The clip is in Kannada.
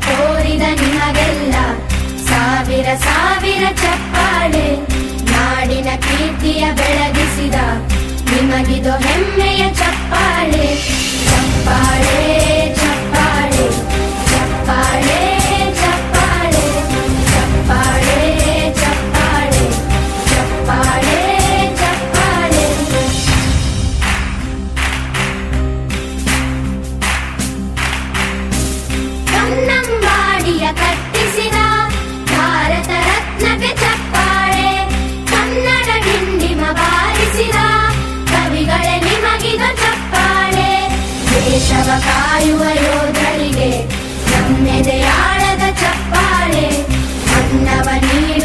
ತೋರಿದ ನಿಮಗೆಲ್ಲ ಸಾವಿರ ಸಾವಿರ ಚಪ್ಪಾಳೆ. ನಾಡಿನ ಕೀರ್ತಿಯ ಬೆಳಗಿಸಿದ ನಿಮಗಿದು ಹೆಮ್ಮೆಯ ಚಪ್ಪಾಳೆ. ಚಪ್ಪಾಳೆ ಚಪ್ಪಾಳೆ ಚಪ್ಪಾಳೆ ಚಪ್ಪಾಳೆ ಚಪ್ಪಾಳೆ ಚಪ್ಪಾಳೆ ಚಪ್ಪಾಳೆ ಚಪ್ಪಾಳೆ. ಕನ್ನಂಬಾಡಿಯ ಕಟ್ಟಿಸಿದ ಭಾರತ ರತ್ನಕ್ಕೆ ಚಪ್ಪಾಳೆ. ಕನ್ನಡ ಡಿಂಡಿಮ ಬಾರಿಸಿದ ಕವಿಗಳೇ ನಿಮಗಿದು ಚಪ್ಪಾಳೆ. ದೇಶವ ಕಾಯುವ ಯೋಧರಿಗೆ ನಮ್ಮೆದೆಯಾಳದ ಚಪ್ಪಾಳೆ. ಅನ್ನವ ನೀಡಿ